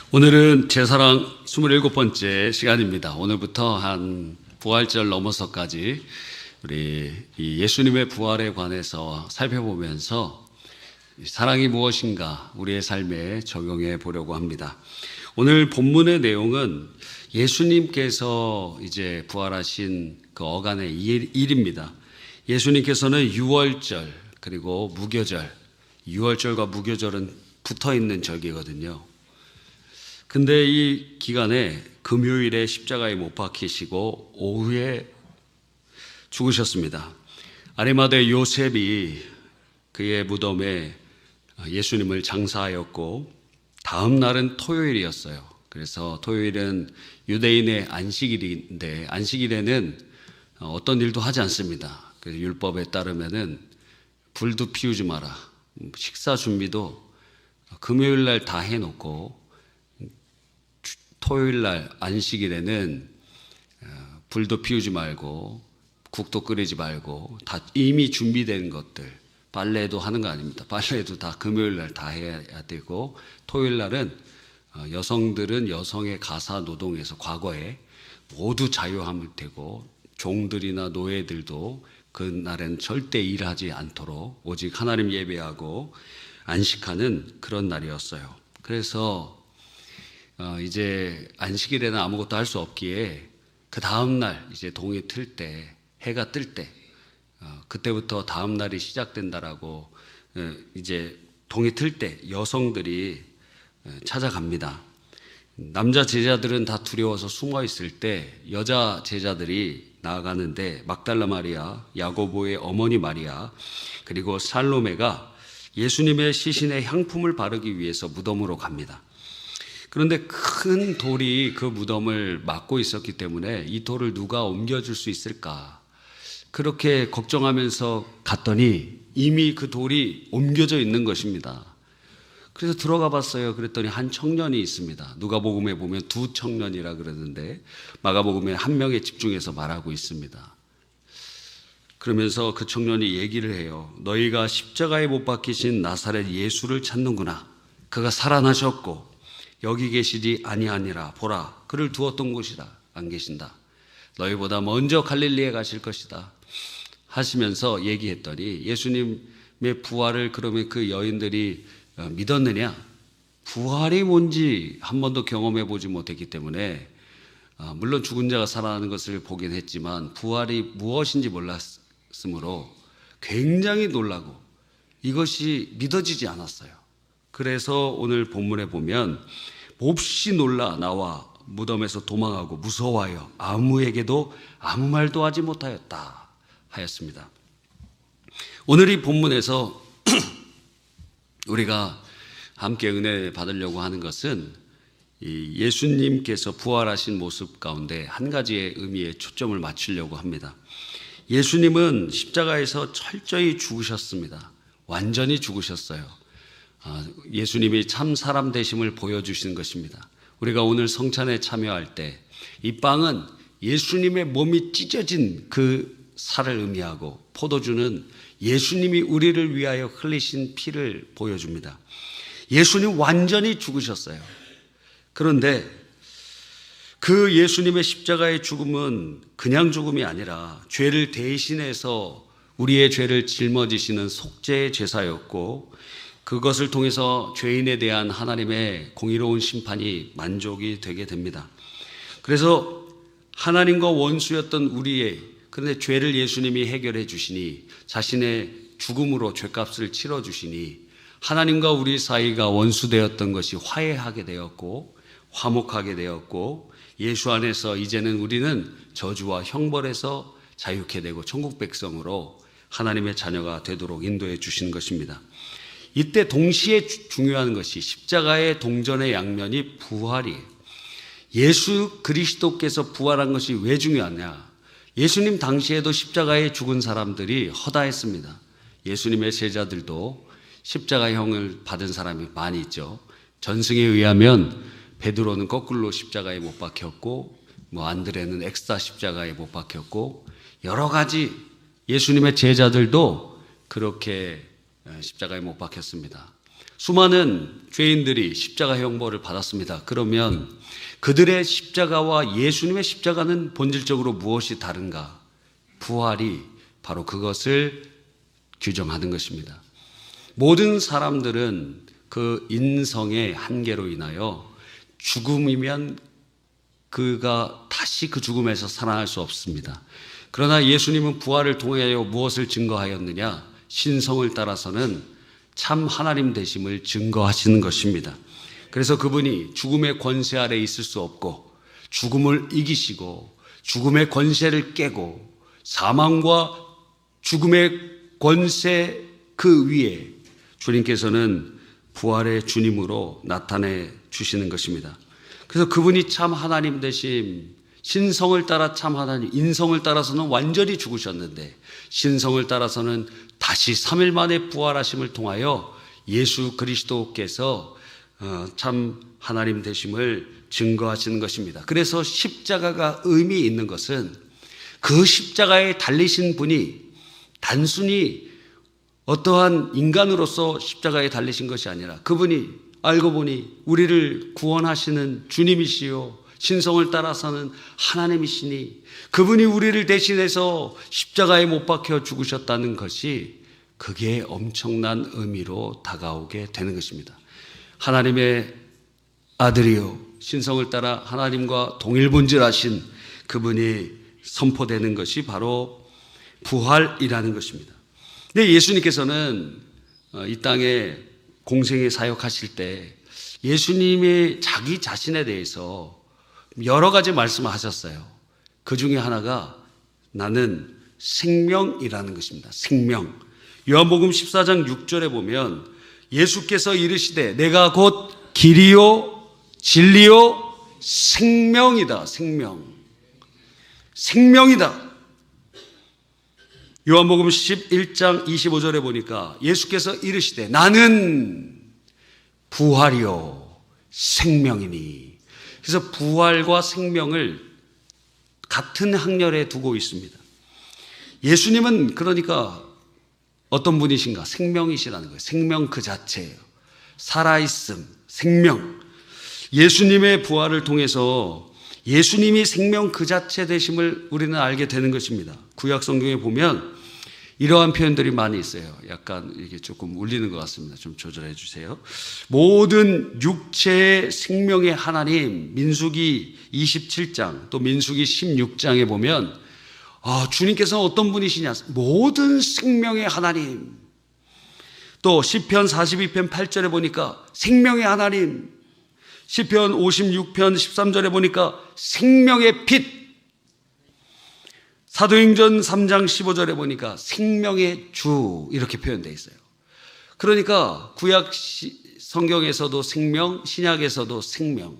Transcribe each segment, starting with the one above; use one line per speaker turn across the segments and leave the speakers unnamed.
오늘은 제사랑 27번째 시간입니다. 오늘부터 한 부활절 넘어서까지 우리 이 예수님의 부활에 관해서 살펴보면서 사랑이 무엇인가 우리의 삶에 적용해 보려고 합니다. 오늘 본문의 내용은 예수님께서 이제 부활하신 그 어간의 일입니다. 예수님께서는 유월절 그리고 무교절, 유월절과 무교절은 붙어 있는 절기거든요. 근데 이 기간에 금요일에 십자가에 못 박히시고 오후에 죽으셨습니다. 아리마대 요셉이 그의 무덤에 예수님을 장사하였고 다음 날은 토요일이었어요. 그래서 토요일은 유대인의 안식일인데 안식일에는 어떤 일도 하지 않습니다. 그래서 율법에 따르면은 불도 피우지 마라. 식사 준비도 금요일 날 다 해놓고 토요일 날 안식일에는 불도 피우지 말고 국도 끓이지 말고 다 이미 준비된 것들, 빨래도 하는 거 아닙니다. 빨래도 다 금요일 날 다 해야 되고 토요일 날은 여성들은 여성의 가사 노동에서 과거에 모두 자유함을 되고 종들이나 노예들도 그날엔 절대 일하지 않도록 오직 하나님 예배하고 안식하는 그런 날이었어요. 그래서 이제 안식일에는 아무것도 할 수 없기에 그 다음 날 이제 동이 틀 때, 해가 뜰 때, 그때부터 다음 날이 시작된다라고 이제 동이 틀 때 여성들이 찾아갑니다. 남자 제자들은 다 두려워서 숨어 있을 때 여자 제자들이 나아가는데 막달라 마리아, 야고보의 어머니 마리아, 그리고 살로메가 예수님의 시신에 향품을 바르기 위해서 무덤으로 갑니다. 그런데 큰 돌이 그 무덤을 막고 있었기 때문에 이 돌을 누가 옮겨줄 수 있을까? 그렇게 걱정하면서 갔더니 이미 그 돌이 옮겨져 있는 것입니다. 그래서 들어가 봤어요. 그랬더니 한 청년이 있습니다. 누가복음에 보면 두 청년이라 그러는데 마가복음에 한 명에 집중해서 말하고 있습니다. 그러면서 그 청년이 얘기를 해요. 너희가 십자가에 못 박히신 나사렛 예수를 찾는구나. 그가 살아나셨고 여기 계시지 아니하니라. 보라, 그를 두었던 곳이라. 안 계신다. 너희보다 먼저 갈릴리에 가실 것이다 하시면서 얘기했더니 예수님의 부활을 그러면 그 여인들이 믿었느냐? 부활이 뭔지 한 번도 경험해 보지 못했기 때문에 물론 죽은 자가 살아나는 것을 보긴 했지만 부활이 무엇인지 몰랐으므로 굉장히 놀라고 이것이 믿어지지 않았어요. 그래서 오늘 본문에 보면 몹시 놀라 나와 무덤에서 도망하고 무서워하여 아무에게도 아무 말도 하지 못하였다 하였습니다. 오늘 이 본문에서 우리가 함께 은혜 받으려고 하는 것은 이 예수님께서 부활하신 모습 가운데 한 가지의 의미에 초점을 맞추려고 합니다. 예수님은 십자가에서 철저히 죽으셨습니다. 완전히 죽으셨어요. 예수님이 참 사람 되심을 보여주시는 것입니다. 우리가 오늘 성찬에 참여할 때 이 빵은 예수님의 몸이 찢어진 그 살을 의미하고 포도주는 예수님이 우리를 위하여 흘리신 피를 보여줍니다. 예수님 완전히 죽으셨어요. 그런데 그 예수님의 십자가의 죽음은 그냥 죽음이 아니라 죄를 대신해서 우리의 죄를 짊어지시는 속죄의 제사였고 그것을 통해서 죄인에 대한 하나님의 공의로운 심판이 만족이 되게 됩니다. 그래서 하나님과 원수였던 우리의 그런데 죄를 예수님이 해결해 주시니 자신의 죽음으로 죄값을 치러 주시니 하나님과 우리 사이가 원수되었던 것이 화해하게 되었고 화목하게 되었고 예수 안에서 이제는 우리는 저주와 형벌에서 자유케 되고 천국 백성으로 하나님의 자녀가 되도록 인도해 주시는 것입니다. 이때 동시에 중요한 것이 십자가의 동전의 양면이 부활이에요. 예수 그리스도께서 부활한 것이 왜 중요하냐? 예수님 당시에도 십자가에 죽은 사람들이 허다했습니다. 예수님의 제자들도 십자가형을 받은 사람이 많이 있죠. 전승에 의하면 베드로는 거꾸로 십자가에 못 박혔고 안드레는 엑스타 십자가에 못 박혔고 여러 가지 예수님의 제자들도 그렇게 십자가에 못 박혔습니다. 수많은 죄인들이 십자가 형벌을 받았습니다. 그러면 그들의 십자가와 예수님의 십자가는 본질적으로 무엇이 다른가? 부활이 바로 그것을 규정하는 것입니다. 모든 사람들은 그 인성의 한계로 인하여 죽음이면 그가 다시 그 죽음에서 살아날 수 없습니다. 그러나 예수님은 부활을 통하여 무엇을 증거하였느냐? 신성을 따라서는 참 하나님 되심을 증거하시는 것입니다. 그래서 그분이 죽음의 권세 아래 있을 수 없고 죽음을 이기시고 죽음의 권세를 깨고 사망과 죽음의 권세 그 위에 주님께서는 부활의 주님으로 나타내 주시는 것입니다. 그래서 그분이 참 하나님 되심, 신성을 따라 참 하나님, 인성을 따라서는 완전히 죽으셨는데 신성을 따라서는 다시 3일 만에 부활하심을 통하여 예수 그리스도께서 참 하나님 되심을 증거하시는 것입니다. 그래서 십자가가 의미 있는 것은 그 십자가에 달리신 분이 단순히 어떠한 인간으로서 십자가에 달리신 것이 아니라 그분이 알고 보니 우리를 구원하시는 주님이시요 신성을 따라서는 하나님이시니 그분이 우리를 대신해서 십자가에 못 박혀 죽으셨다는 것이 그게 엄청난 의미로 다가오게 되는 것입니다. 하나님의 아들이요 신성을 따라 하나님과 동일본질하신 그분이 선포되는 것이 바로 부활이라는 것입니다. 근데 예수님께서는 이 땅에 공생에 사역하실 때 예수님의 자기 자신에 대해서 여러 가지 말씀을 하셨어요. 그 중에 하나가 나는 생명이라는 것입니다. 생명. 요한복음 14장 6절에 보면 예수께서 이르시되 내가 곧 길이요 진리요 생명이다. 생명. 생명이다. 요한복음 11장 25절에 보니까 예수께서 이르시되 나는 부활이요 생명이니. 그래서 부활과 생명을 같은 항렬에 두고 있습니다. 예수님은 그러니까 어떤 분이신가? 생명이시라는 거예요. 생명 그 자체예요. 살아있음, 생명. 예수님의 부활을 통해서 예수님이 생명 그 자체 되심을 우리는 알게 되는 것입니다. 구약 성경에 보면 이러한 표현들이 많이 있어요. 약간 이게 조금 울리는 것 같습니다. 좀 조절해 주세요. 모든 육체의 생명의 하나님, 민수기 27장 또 민수기 16장에 보면 주님께서는 어떤 분이시냐? 모든 생명의 하나님. 또 시편 42편 8절에 보니까 생명의 하나님. 시편 56편 13절에 보니까 생명의 빛. 사도행전 3장 15절에 보니까 생명의 주 이렇게 표현되어 있어요. 그러니까 구약 성경에서도 생명, 신약에서도 생명.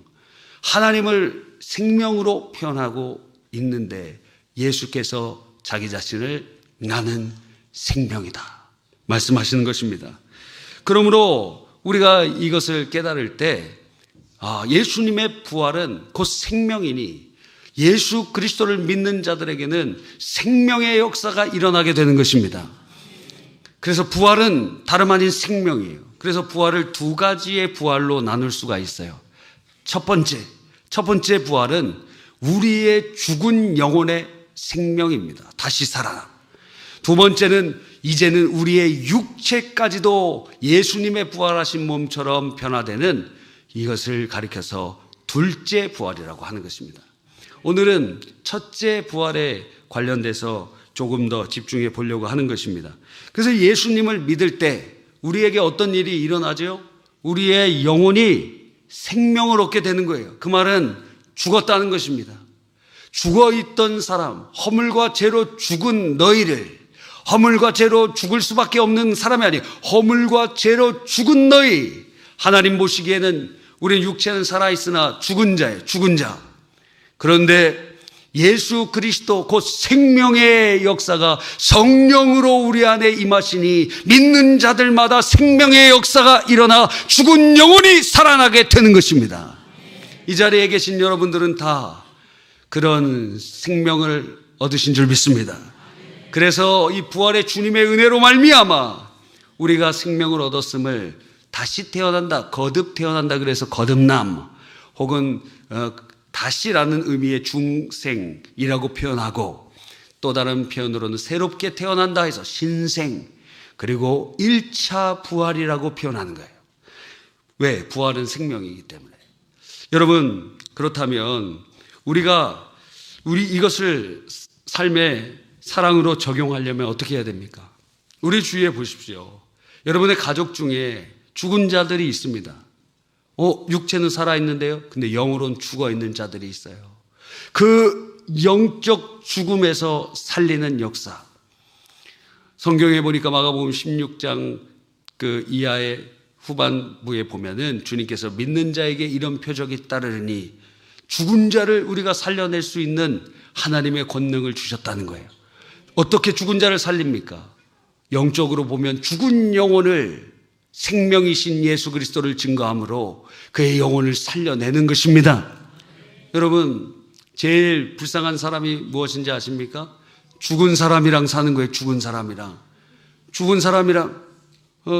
하나님을 생명으로 표현하고 있는데 예수께서 자기 자신을 나는 생명이다 말씀하시는 것입니다. 그러므로 우리가 이것을 깨달을 때 예수님의 부활은 곧 생명이니 예수 그리스도를 믿는 자들에게는 생명의 역사가 일어나게 되는 것입니다. 그래서 부활은 다름 아닌 생명이에요. 그래서 부활을 두 가지의 부활로 나눌 수가 있어요. 첫 번째 부활은 우리의 죽은 영혼의 생명입니다. 다시 살아남. 두 번째는 이제는 우리의 육체까지도 예수님의 부활하신 몸처럼 변화되는 이것을 가리켜서 둘째 부활이라고 하는 것입니다. 오늘은 첫째 부활에 관련돼서 조금 더 집중해 보려고 하는 것입니다. 그래서 예수님을 믿을 때 우리에게 어떤 일이 일어나죠? 우리의 영혼이 생명을 얻게 되는 거예요. 그 말은 죽었다는 것입니다. 죽어있던 사람, 허물과 죄로 죽은 너희를, 허물과 죄로 죽을 수밖에 없는 사람이 아니에요. 허물과 죄로 죽은 너희. 하나님 보시기에는 우리 육체는 살아있으나 죽은 자예요. 죽은 자. 그런데 예수 그리스도 곧 생명의 역사가 성령으로 우리 안에 임하시니 믿는 자들마다 생명의 역사가 일어나 죽은 영혼이 살아나게 되는 것입니다. 이 자리에 계신 여러분들은 다 그런 생명을 얻으신 줄 믿습니다. 그래서 이 부활의 주님의 은혜로 말미암아 우리가 생명을 얻었음을 다시 태어난다, 거듭 태어난다 그래서 거듭남, 혹은 다시라는 의미의 중생이라고 표현하고, 또 다른 표현으로는 새롭게 태어난다 해서 신생, 그리고 1차 부활이라고 표현하는 거예요. 왜? 부활은 생명이기 때문에. 여러분, 그렇다면 우리 이것을 삶의 사랑으로 적용하려면 어떻게 해야 됩니까? 우리 주위에 보십시오. 여러분의 가족 중에 죽은 자들이 있습니다. 육체는 살아있는데요. 근데 영으로는 죽어있는 자들이 있어요. 그 영적 죽음에서 살리는 역사. 성경에 보니까 마가복음 16장 그 이하의 후반부에 보면은 주님께서 믿는 자에게 이런 표적이 따르니 죽은 자를 우리가 살려낼 수 있는 하나님의 권능을 주셨다는 거예요. 어떻게 죽은 자를 살립니까? 영적으로 보면 죽은 영혼을 생명이신 예수 그리스도를 증거함으로 그의 영혼을 살려내는 것입니다. 여러분, 제일 불쌍한 사람이 무엇인지 아십니까? 죽은 사람이랑 사는 거예요. 죽은 사람이랑.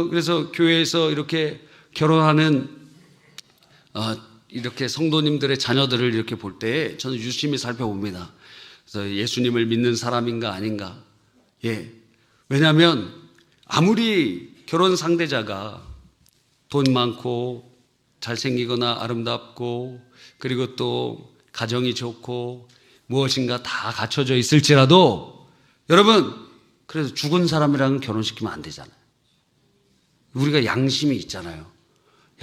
그래서 교회에서 이렇게 결혼하는 이렇게 성도님들의 자녀들을 이렇게 볼 때 저는 유심히 살펴봅니다. 그래서 예수님을 믿는 사람인가 아닌가. 예. 왜냐하면 아무리 결혼 상대자가 돈 많고 잘생기거나 아름답고 그리고 또 가정이 좋고 무엇인가 다 갖춰져 있을지라도 여러분, 그래서 죽은 사람이랑 결혼시키면 안 되잖아요. 우리가 양심이 있잖아요.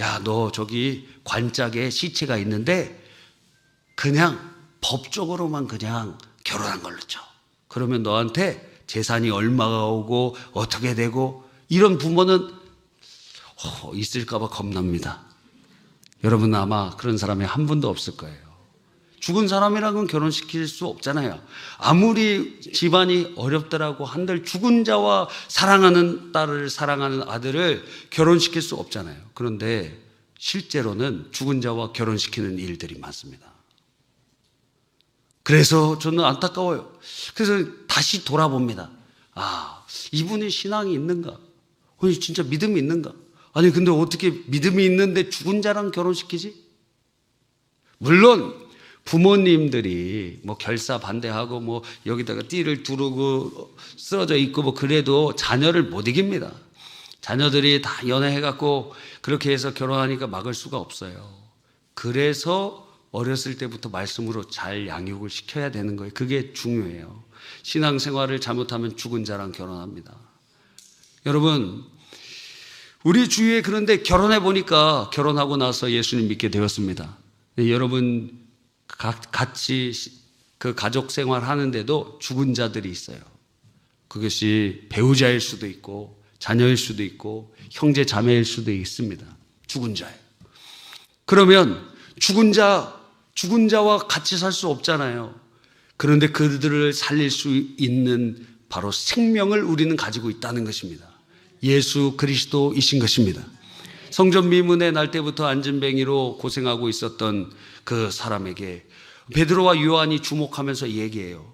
야, 너 저기 관짝에 시체가 있는데 그냥 법적으로만 그냥 결혼한 걸로 쳐. 그러면 너한테 재산이 얼마가 오고 어떻게 되고, 이런 부모는 있을까 봐 겁납니다. 여러분, 아마 그런 사람이 한 분도 없을 거예요. 죽은 사람이랑은 결혼시킬 수 없잖아요. 아무리 집안이 어렵더라고 한들 죽은 자와 사랑하는 딸을, 사랑하는 아들을 결혼시킬 수 없잖아요. 그런데 실제로는 죽은 자와 결혼시키는 일들이 많습니다. 그래서 저는 안타까워요. 그래서 다시 돌아봅니다. 이분이 신앙이 있는가? 아니, 진짜 믿음이 있는가? 아니, 근데 어떻게 믿음이 있는데 죽은 자랑 결혼시키지? 물론 부모님들이 뭐 결사 반대하고 뭐 여기다가 띠를 두르고 쓰러져 있고 뭐 그래도 자녀를 못 이깁니다. 자녀들이 다 연애해갖고 그렇게 해서 결혼하니까 막을 수가 없어요. 그래서 어렸을 때부터 말씀으로 잘 양육을 시켜야 되는 거예요. 그게 중요해요. 신앙생활을 잘못하면 죽은 자랑 결혼합니다. 여러분, 우리 주위에 그런데 결혼해 보니까 결혼하고 나서 예수님 믿게 되었습니다. 여러분, 같이 그 가족 생활 하는데도 죽은 자들이 있어요. 그것이 배우자일 수도 있고 자녀일 수도 있고 형제 자매일 수도 있습니다. 죽은 자예요. 그러면 죽은 자와 같이 살 수 없잖아요. 그런데 그들을 살릴 수 있는 바로 생명을 우리는 가지고 있다는 것입니다. 예수 그리스도이신 것입니다. 성전 미문에 날 때부터 안진뱅이로 고생하고 있었던 그 사람에게 베드로와 요한이 주목하면서 얘기해요.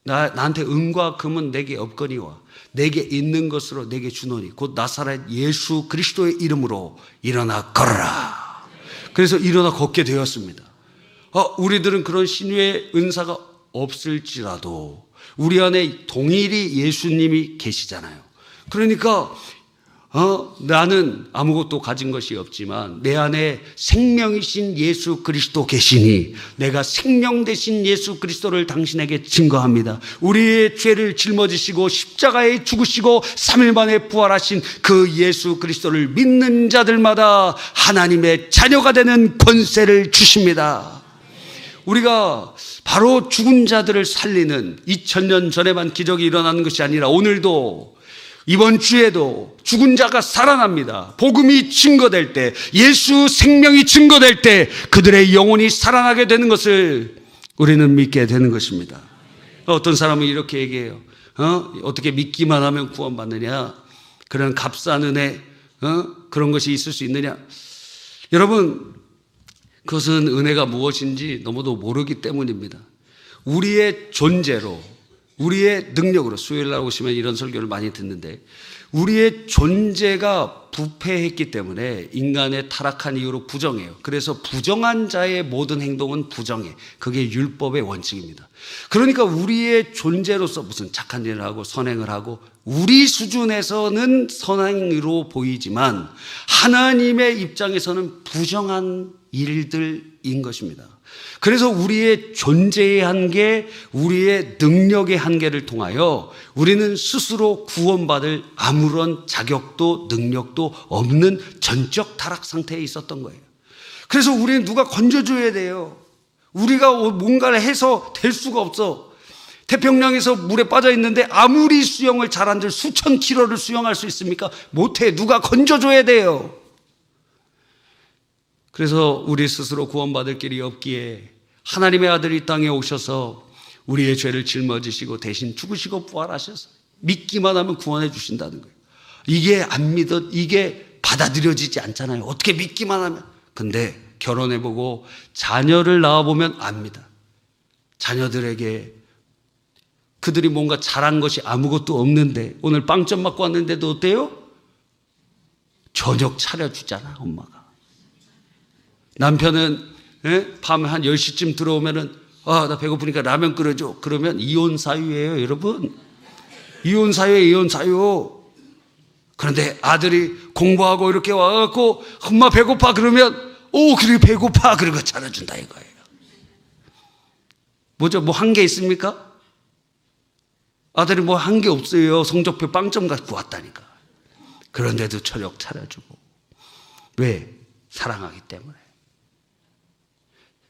나한테 은과 금은 내게 없거니와 내게 있는 것으로 내게 주노니 곧 나사렛 예수 그리스도의 이름으로 일어나 걸어라. 그래서 일어나 걷게 되었습니다. 우리들은 그런 신유의 은사가 없을지라도 우리 안에 동일히 예수님이 계시잖아요. 그러니까 나는 아무것도 가진 것이 없지만 내 안에 생명이신 예수 그리스도 계시니 내가 생명 되신 예수 그리스도를 당신에게 증거합니다. 우리의 죄를 짊어지시고 십자가에 죽으시고 3일 만에 부활하신 그 예수 그리스도를 믿는 자들마다 하나님의 자녀가 되는 권세를 주십니다. 우리가 바로 죽은 자들을 살리는 2000년 전에만 기적이 일어나는 것이 아니라 오늘도 이번 주에도 죽은 자가 살아납니다. 복음이 증거될 때, 예수 생명이 증거될 때 그들의 영혼이 살아나게 되는 것을 우리는 믿게 되는 것입니다. 어떤 사람은 이렇게 얘기해요. 어떻게 믿기만 하면 구원받느냐? 그런 값싼 은혜, 그런 것이 있을 수 있느냐? 여러분, 그것은 은혜가 무엇인지 너무도 모르기 때문입니다. 우리의 존재로, 우리의 능력으로, 수요일 날 오시면 이런 설교를 많이 듣는데 우리의 존재가 부패했기 때문에 인간의 타락한 이유로 부정해요. 그래서 부정한 자의 모든 행동은 부정해. 그게 율법의 원칙입니다. 그러니까 우리의 존재로서 무슨 착한 일을 하고 선행을 하고 우리 수준에서는 선행으로 보이지만 하나님의 입장에서는 부정한 일들인 것입니다. 그래서 우리의 존재의 한계, 우리의 능력의 한계를 통하여 우리는 스스로 구원받을 아무런 자격도 능력도 없는 전적 타락 상태에 있었던 거예요. 그래서 우리는 누가 건져줘야 돼요. 우리가 뭔가를 해서 될 수가 없어. 태평양에서 물에 빠져 있는데 아무리 수영을 잘한들 수천 킬로를 수영할 수 있습니까? 못해. 누가 건져줘야 돼요. 그래서 우리 스스로 구원받을 길이 없기에 하나님의 아들이 이 땅에 오셔서 우리의 죄를 짊어지시고 대신 죽으시고 부활하셔서 믿기만 하면 구원해 주신다는 거예요. 이게 안 믿어, 이게 받아들여지지 않잖아요. 어떻게 믿기만 하면. 근데 결혼해보고 자녀를 낳아보면 압니다. 자녀들에게 그들이 뭔가 잘한 것이 아무것도 없는데 오늘 빵점 맞고 왔는데도 어때요? 저녁 차려주잖아, 엄마가. 남편은 밤 한 10시쯤 들어오면은 나 배고프니까 라면 끓여줘. 그러면 이혼 사유예요, 여러분. 이혼 사유예요, 이혼 사유. 그런데 아들이 공부하고 이렇게 와갖고 엄마 배고파 그러면 그래 배고파 그러고 차려준다 이거예요. 뭐죠? 뭐 한 게 있습니까? 아들이 뭐 한 게 없어요. 성적표 빵점 갖고 왔다니까. 그런데도 저녁 차려주고. 왜? 사랑하기 때문에.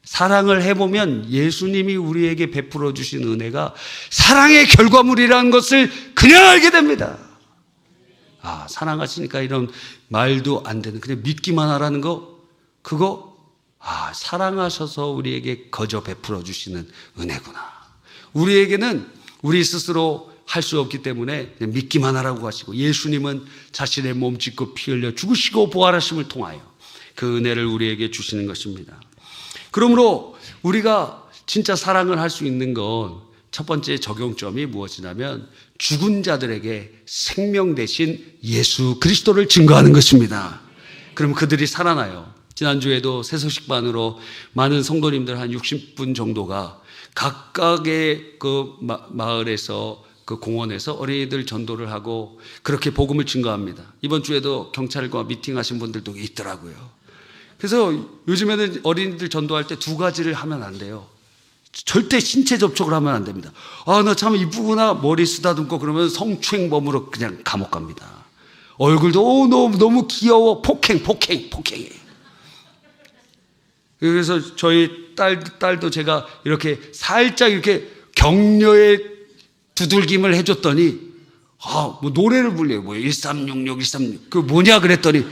사랑을 해보면 예수님이 우리에게 베풀어 주신 은혜가 사랑의 결과물이라는 것을 그냥 알게 됩니다. 사랑하시니까 이런 말도 안 되는, 그냥 믿기만 하라는 거, 그거, 사랑하셔서 우리에게 거저 베풀어 주시는 은혜구나. 우리에게는 우리 스스로 할 수 없기 때문에 그냥 믿기만 하라고 하시고, 예수님은 자신의 몸 찢고 피 흘려 죽으시고 부활하심을 통하여 그 은혜를 우리에게 주시는 것입니다. 그러므로 우리가 진짜 사랑을 할 수 있는 건 첫 번째 적용점이 무엇이냐면 죽은 자들에게 생명 대신 예수 그리스도를 증거하는 것입니다. 그럼 그들이 살아나요. 지난주에도 새소식반으로 많은 성도님들 한 60분 정도가 각각의 그 마을에서 그 공원에서 어린이들 전도를 하고 그렇게 복음을 증거합니다. 이번 주에도 경찰과 미팅하신 분들도 있더라고요. 그래서 요즘에는 어린이들 전도할 때 두 가지를 하면 안 돼요. 절대 신체 접촉을 하면 안 됩니다. 나 참 이쁘구나 머리 쓰다듬고 그러면 성추행범으로 그냥 감옥 갑니다. 얼굴도 너무 귀여워. 폭행이에요. 그래서 저희 딸도 제가 이렇게 살짝 이렇게 격려의 두들김을 해줬더니 뭐 노래를 불려요. 1366 1366 그 뭐냐 그랬더니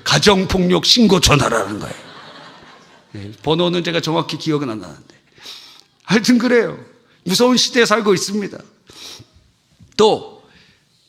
가정폭력 신고 전화라는 거예요. 번호는 제가 정확히 기억은 안 나는데 하여튼 그래요. 무서운 시대에 살고 있습니다. 또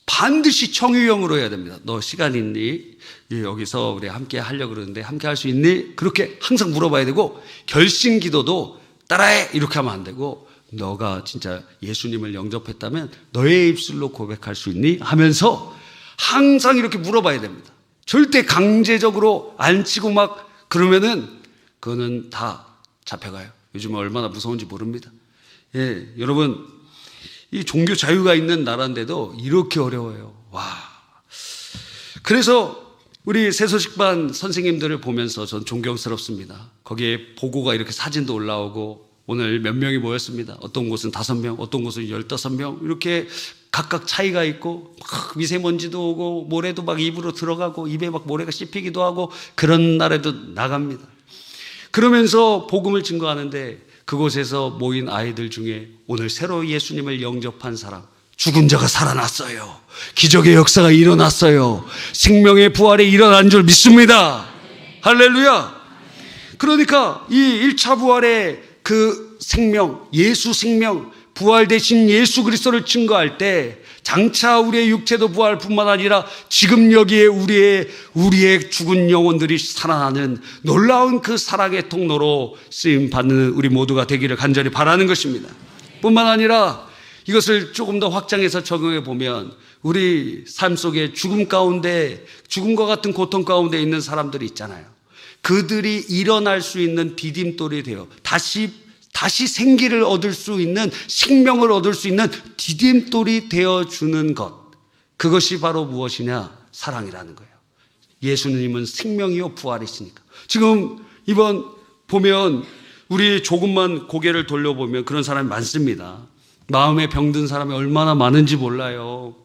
반드시 청유형으로 해야 됩니다. 너 시간 있니? 여기서 우리 함께 하려고 그러는데 함께 할 수 있니? 그렇게 항상 물어봐야 되고, 결심 기도도 따라해 이렇게 하면 안 되고, 너가 진짜 예수님을 영접했다면 너의 입술로 고백할 수 있니? 하면서 항상 이렇게 물어봐야 됩니다. 절대 강제적으로 안 치고 막 그러면은 그거는 다 잡혀가요. 요즘 얼마나 무서운지 모릅니다. 여러분, 이 종교 자유가 있는 나라인데도 이렇게 어려워요. 그래서 우리 새소식반 선생님들을 보면서 전 존경스럽습니다. 거기에 보고가 이렇게 사진도 올라오고 오늘 몇 명이 모였습니다. 어떤 곳은 5명, 어떤 곳은 15명 이렇게 각각 차이가 있고 막 미세먼지도 오고 모래도 막 입으로 들어가고 입에 막 모래가 씹히기도 하고 그런 날에도 나갑니다. 그러면서 복음을 증거하는데 그곳에서 모인 아이들 중에 오늘 새로 예수님을 영접한 사람, 죽은 자가 살아났어요. 기적의 역사가 일어났어요. 생명의 부활이 일어난 줄 믿습니다. 할렐루야. 그러니까 이 1차 부활의 그 생명, 예수 생명, 부활 대신 예수 그리스도를 증거할 때 장차 우리의 육체도 부활뿐만 아니라 지금 여기에 우리의 죽은 영혼들이 살아나는 놀라운 그 사랑의 통로로 쓰임 받는 우리 모두가 되기를 간절히 바라는 것입니다. 뿐만 아니라 이것을 조금 더 확장해서 적용해 보면 우리 삶 속에 죽음 가운데, 죽음과 같은 고통 가운데 있는 사람들이 있잖아요. 그들이 일어날 수 있는 디딤돌이 되어 다시 생기를 얻을 수 있는, 생명을 얻을 수 있는 디딤돌이 되어주는 것, 그것이 바로 무엇이냐? 사랑이라는 거예요. 예수님은 생명이요 부활이시니까. 지금 이번 보면 우리 조금만 고개를 돌려보면 그런 사람이 많습니다. 마음에 병든 사람이 얼마나 많은지 몰라요.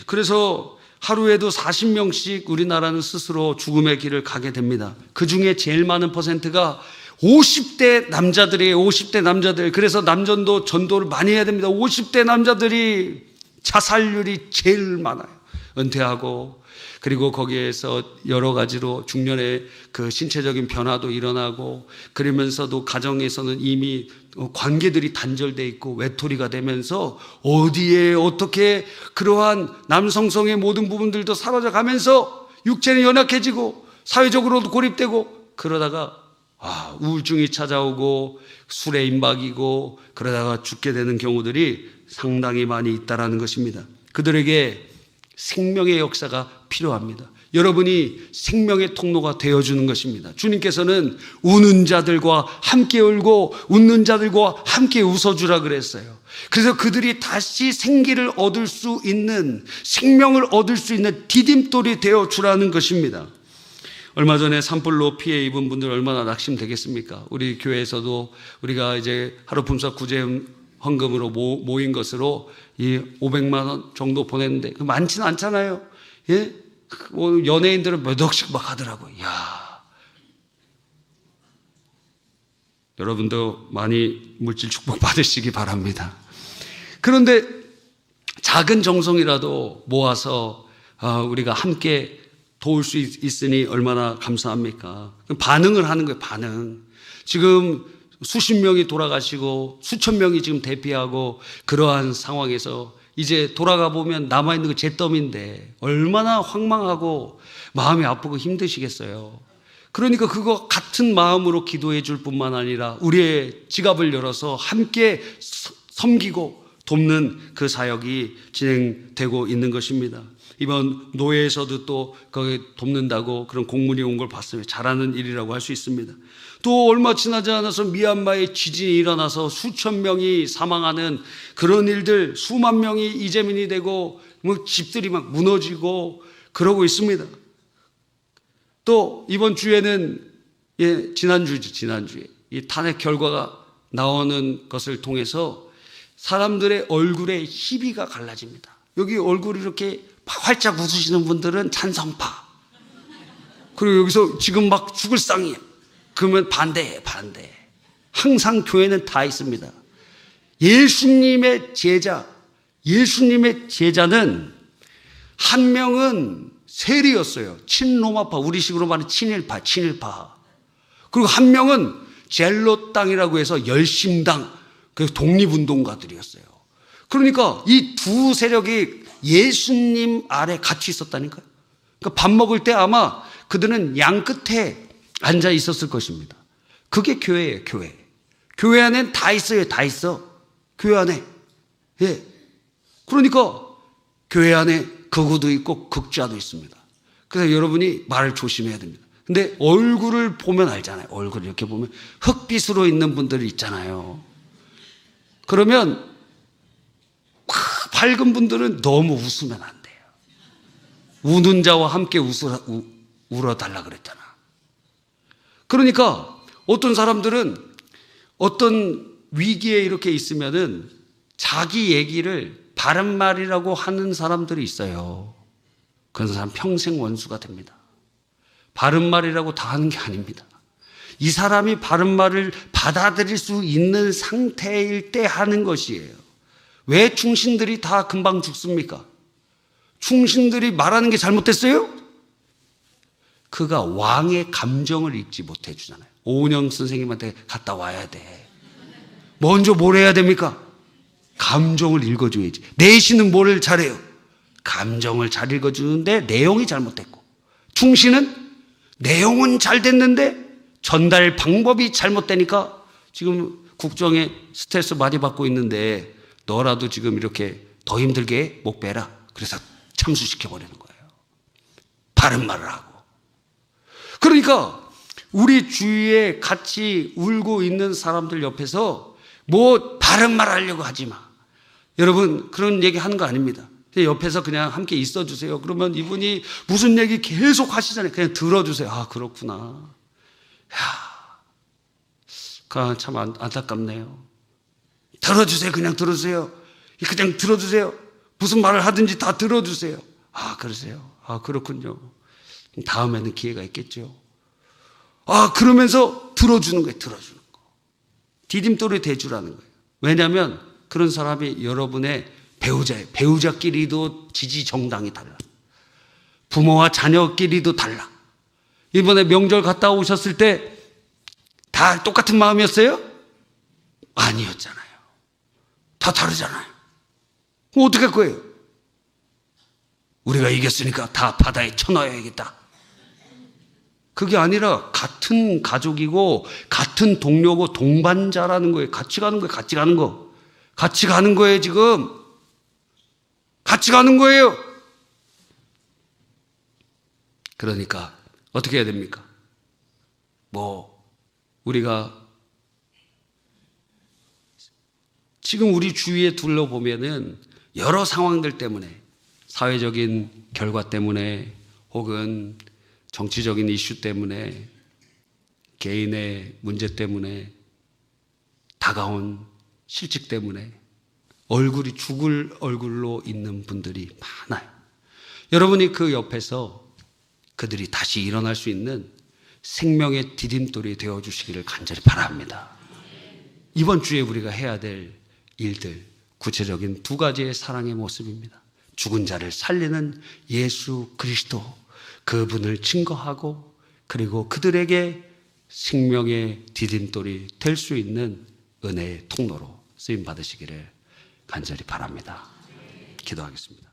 그래서 하루에도 40명씩 우리나라는 스스로 죽음의 길을 가게 됩니다. 그 중에 제일 많은 퍼센트가 50대 남자들이에요. 50대 남자들. 그래서 남전도 전도를 많이 해야 됩니다. 50대 남자들이 자살률이 제일 많아요. 은퇴하고, 그리고 거기에서 여러 가지로 중년에 그 신체적인 변화도 일어나고, 그러면서도 가정에서는 이미 관계들이 단절돼 있고 외톨이가 되면서 어디에 어떻게 그러한 남성성의 모든 부분들도 사라져 가면서 육체는 연약해지고 사회적으로도 고립되고, 그러다가 우울증이 찾아오고 술에 임박이고 그러다가 죽게 되는 경우들이 상당히 많이 있다라는 것입니다. 그들에게 생명의 역사가 필요합니다. 여러분이 생명의 통로가 되어주는 것입니다. 주님께서는 우는 자들과 함께 울고 웃는 자들과 함께 웃어주라 그랬어요. 그래서 그들이 다시 생기를 얻을 수 있는, 생명을 얻을 수 있는 디딤돌이 되어주라는 것입니다. 얼마 전에 산불로 피해 입은 분들 얼마나 낙심되겠습니까? 우리 교회에서도 우리가 이제 하루품사 구제 헌금으로 모인 것으로 이 500만 원 정도 보냈는데 많지는 않잖아요. 예? 연예인들은 몇 억씩 막 하더라고요. 이야. 여러분도 많이 물질 축복 받으시기 바랍니다. 그런데 작은 정성이라도 모아서 우리가 함께 도울 수 있으니 얼마나 감사합니까? 반응을 하는 거예요. 반응. 지금 수십 명이 돌아가시고 수천 명이 지금 대피하고 그러한 상황에서 이제 돌아가 보면 남아있는 거 잿더미인데 얼마나 황망하고 마음이 아프고 힘드시겠어요. 그러니까 그거 같은 마음으로 기도해 줄 뿐만 아니라 우리의 지갑을 열어서 함께 섬기고 돕는 그 사역이 진행되고 있는 것입니다. 이번 노예에서도 또 거기 돕는다고 그런 공문이 온 걸 봤으면 잘하는 일이라고 할 수 있습니다. 또 얼마 지나지 않아서 미얀마에 지진이 일어나서 수천 명이 사망하는 그런 일들, 수만 명이 이재민이 되고 뭐 집들이 막 무너지고 그러고 있습니다. 또 이번 주에는 지난주에 이 탄핵 결과가 나오는 것을 통해서 사람들의 얼굴에 희비가 갈라집니다. 여기 얼굴이 이렇게 활짝 웃으시는 분들은 찬성파. 그리고 여기서 지금 막 죽을 상이에요. 그러면 반대. 항상 교회는 다 있습니다. 예수님의 제자는 한 명은 세리였어요. 친로마파, 우리식으로 말하는 친일파. 그리고 한 명은 젤로 땅이라고 해서 열심당, 그 독립운동가들이었어요. 그러니까 이 두 세력이 예수님 아래 같이 있었다니까요. 그러니까 밥 먹을 때 아마 그들은 양 끝에 앉아 있었을 것입니다. 그게 교회예요, 교회. 교회 안엔 다 있어요, 다 있어. 교회 안에. 예. 그러니까 교회 안에 극우도 있고 극좌도 있습니다. 그래서 여러분이 말을 조심해야 됩니다. 근데 얼굴을 보면 알잖아요. 얼굴을 이렇게 보면 흑빛으로 있는 분들이 있잖아요. 그러면 밝은 분들은 너무 웃으면 안 돼요. 우는 자와 함께 울어달라 그랬잖아. 그러니까 어떤 사람들은 어떤 위기에 이렇게 있으면은 자기 얘기를 바른 말이라고 하는 사람들이 있어요. 그런 사람 평생 원수가 됩니다. 바른 말이라고 다 하는 게 아닙니다. 이 사람이 바른 말을 받아들일 수 있는 상태일 때 하는 것이에요. 왜 충신들이 다 금방 죽습니까? 충신들이 말하는 게 잘못됐어요? 그가 왕의 감정을 읽지 못해 주잖아요. 오은영 선생님한테 갔다 와야 돼. 먼저 뭘 해야 됩니까? 감정을 읽어줘야지. 내신은 뭘 잘해요? 감정을 잘 읽어주는데 내용이 잘못됐고, 충신은 내용은 잘 됐는데 전달 방법이 잘못되니까 지금 국정에 스트레스 많이 받고 있는데 너라도 지금 이렇게 더 힘들게 목 빼라. 그래서 참수시켜버리는 거예요. 바른 말을 하고. 그러니까 우리 주위에 같이 울고 있는 사람들 옆에서 뭐 바른 말 하려고 하지 마. 여러분, 그런 얘기 하는 거 아닙니다. 옆에서 그냥 함께 있어 주세요. 그러면 이분이 무슨 얘기 계속 하시잖아요. 그냥 들어주세요. 아, 그렇구나. 야, 참 안타깝네요. 들어주세요. 그냥 들어주세요. 그냥 들어주세요. 무슨 말을 하든지 다 들어주세요. 아, 그러세요. 아, 그렇군요. 다음에는 기회가 있겠죠. 아, 그러면서 들어주는 거예요. 들어주는 거. 디딤돌이 대주라는 거예요. 왜냐하면 그런 사람이 여러분의 배우자예요. 배우자끼리도 지지정당이 달라. 부모와 자녀끼리도 달라. 이번에 명절 갔다 오셨을 때 다 똑같은 마음이었어요? 아니었잖아요. 다 다르잖아요. 그럼 어떻게 할 거예요? 우리가 이겼으니까 다 바다에 쳐넣어야겠다. 그게 아니라 같은 가족이고 같은 동료고 동반자라는 거예요. 같이 가는 거예요. 같이 가는 거. 같이 가는 거예요, 지금. 같이 가는 거예요. 그러니까 어떻게 해야 됩니까? 우리가 지금 우리 주위에 둘러보면은 여러 상황들 때문에, 사회적인 결과 때문에 혹은 정치적인 이슈 때문에, 개인의 문제 때문에, 다가온 실직 때문에 얼굴이 죽을 얼굴로 있는 분들이 많아요. 여러분이 그 옆에서 그들이 다시 일어날 수 있는 생명의 디딤돌이 되어주시기를 간절히 바랍니다. 이번 주에 우리가 해야 될 일들, 구체적인 두 가지의 사랑의 모습입니다. 죽은 자를 살리는 예수 그리스도, 그분을 증거하고 그리고 그들에게 생명의 디딤돌이 될 수 있는 은혜의 통로로 쓰임 받으시기를 간절히 바랍니다. 기도하겠습니다.